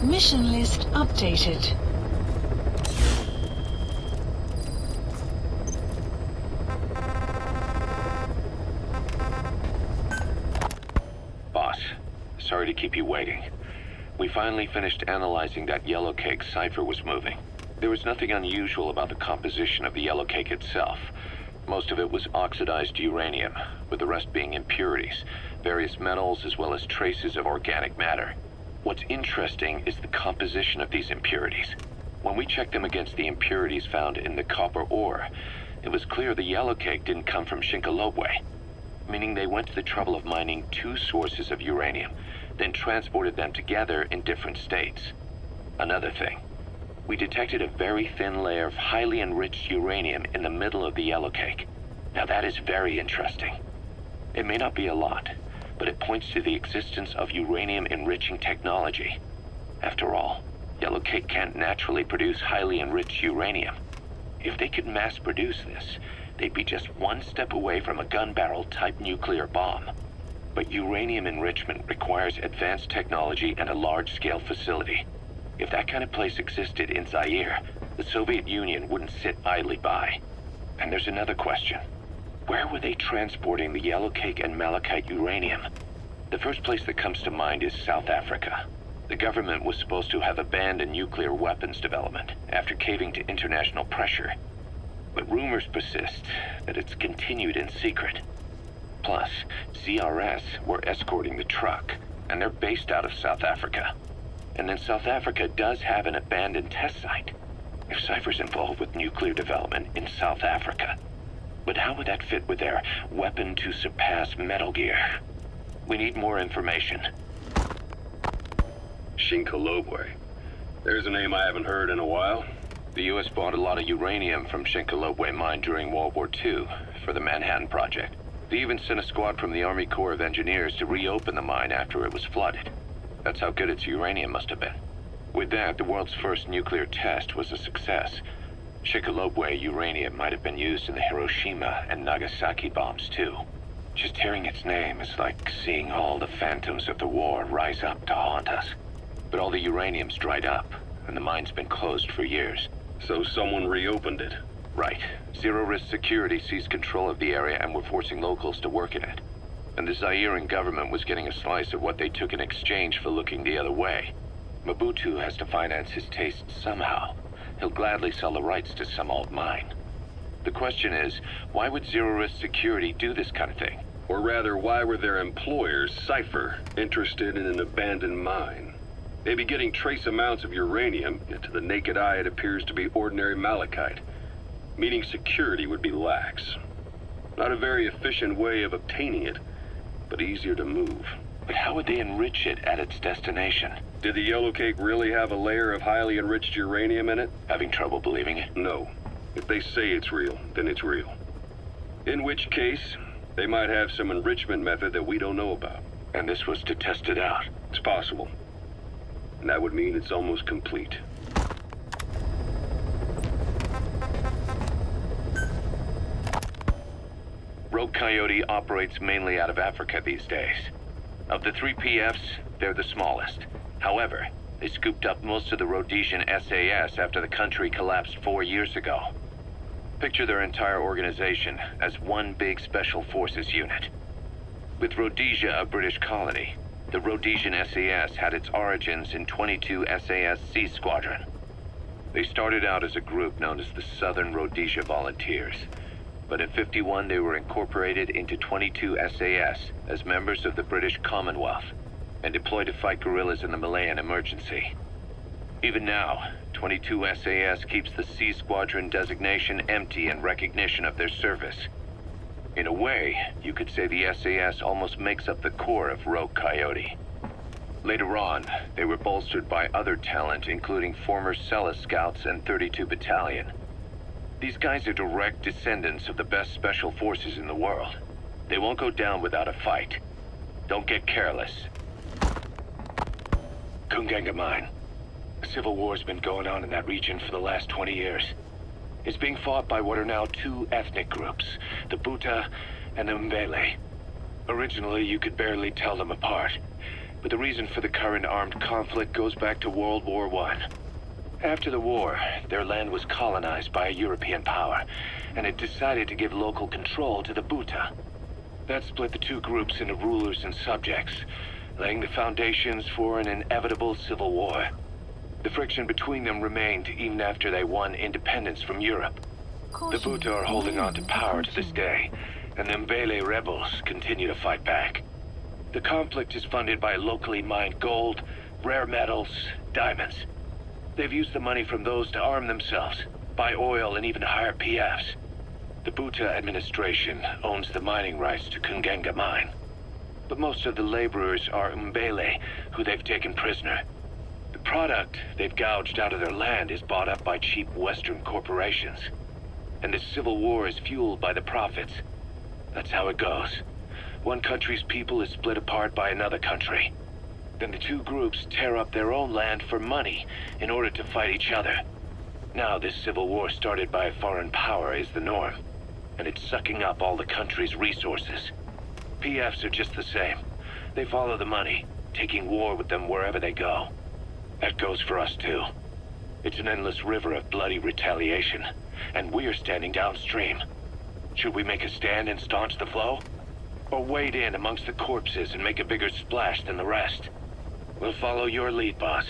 Mission list updated. Boss, sorry to keep you waiting. We finally finished analyzing that yellow cake cipher was moving. There was nothing unusual about the composition of the yellow cake itself. Most of it was oxidized uranium, with the rest being impurities, various metals as well as traces of organic matter. What's interesting is the composition of these impurities. When we checked them against the impurities found in the copper ore, it was clear the yellow cake didn't come from Shinkolobwe, meaning they went to the trouble of mining two sources of uranium, then transported them together in different states. Another thing, we detected a very thin layer of highly enriched uranium in the middle of the yellow cake. Now that is very interesting. It may not be a lot, but it points to the existence of uranium-enriching technology. After all, yellow cake can't naturally produce highly enriched uranium. If they could mass-produce this, they'd be just one step away from a gun barrel-type nuclear bomb. But uranium enrichment requires advanced technology and a large-scale facility. If that kind of place existed in Zaire, the Soviet Union wouldn't sit idly by. And there's another question. Where were they transporting the yellow cake and malachite uranium? The first place that comes to mind is South Africa. The government was supposed to have abandoned nuclear weapons development after caving to international pressure. But rumors persist that it's continued in secret. Plus, CRS were escorting the truck, and they're based out of South Africa. And then South Africa does have an abandoned test site. If Cypher's involved with nuclear development in South Africa. But how would that fit with their weapon to surpass Metal Gear? We need more information. Shinkolobwe. There's a name I haven't heard in a while. The U.S. bought a lot of uranium from Shinkolobwe mine during World War II for the Manhattan Project. They even sent a squad from the Army Corps of Engineers to reopen the mine after it was flooded. That's how good its uranium must have been. With that, the world's first nuclear test was a success. Shinkolobwe uranium might have been used in the Hiroshima and Nagasaki bombs too. Just hearing its name is like seeing all the phantoms of the war rise up to haunt us. But all the uranium's dried up, and the mine's been closed for years. So someone reopened it. Right. Zero-risk security seized control of the area and were forcing locals to work in it. And the Zairean government was getting a slice of what they took in exchange for looking the other way. Mobutu has to finance his taste somehow. He'll gladly sell the rights to some old mine. The question is, why would zero-risk security do this kind of thing? Or rather, why were their employers, Cypher, interested in an abandoned mine? They'd be getting trace amounts of uranium, yet to the naked eye it appears to be ordinary malachite, meaning security would be lax. Not a very efficient way of obtaining it, but easier to move. But how would they enrich it at its destination? Did the yellow cake really have a layer of highly enriched uranium in it? Having trouble believing it? No. If they say it's real, then it's real. In which case, they might have some enrichment method that we don't know about. And this was to test it out? It's possible. And that would mean it's almost complete. Rogue Coyote operates mainly out of Africa these days. Of the three PFs, they're the smallest. However, they scooped up most of the Rhodesian SAS after the country collapsed 4 years ago. Picture their entire organization as one big special forces unit. With Rhodesia a British colony, the Rhodesian SAS had its origins in 22 SAS Sea Squadron. They started out as a group known as the Southern Rhodesia Volunteers. But in '51 they were incorporated into 22 SAS as members of the British Commonwealth and deployed to fight guerrillas in the Malayan emergency. Even now, 22 SAS keeps the Sea Squadron designation empty in recognition of their service. In a way, you could say the SAS almost makes up the core of Rogue Coyote. Later on, they were bolstered by other talent, including former Celis Scouts and 32 Battalion. These guys are direct descendants of the best special forces in the world. They won't go down without a fight. Don't get careless. Kunganga Mine. A civil war's been going on in that region for the last 20 years. It's being fought by what are now two ethnic groups, the Buta and the Mbele. Originally, you could barely tell them apart. but the reason for the current armed conflict goes back to World War I. After the war, their land was colonized by a European power, and it decided to give local control to the Buta. That split the two groups into rulers and subjects, laying the foundations for an inevitable civil war. The friction between them remained even after they won independence from Europe. The Buta are holding on to power to this day, and the Mbele rebels continue to fight back. The conflict is funded by locally mined gold, rare metals, diamonds. They've used the money from those to arm themselves, buy oil, and even hire PFs. The Buta administration owns the mining rights to Kungenga mine. But most of the laborers are Mbele, who they've taken prisoner. The product they've gouged out of their land is bought up by cheap Western corporations. And this civil war is fueled by the profits. That's how it goes. One country's people is split apart by another country. Then the two groups tear up their own land for money in order to fight each other. Now this civil war started by a foreign power is the norm, and it's sucking up all the country's resources. PFs are just the same. They follow the money, taking war with them wherever they go. That goes for us too. It's an endless river of bloody retaliation, and we're standing downstream. Should we make a stand and staunch the flow? Or wade in amongst the corpses and make a bigger splash than the rest? We'll follow your lead, boss.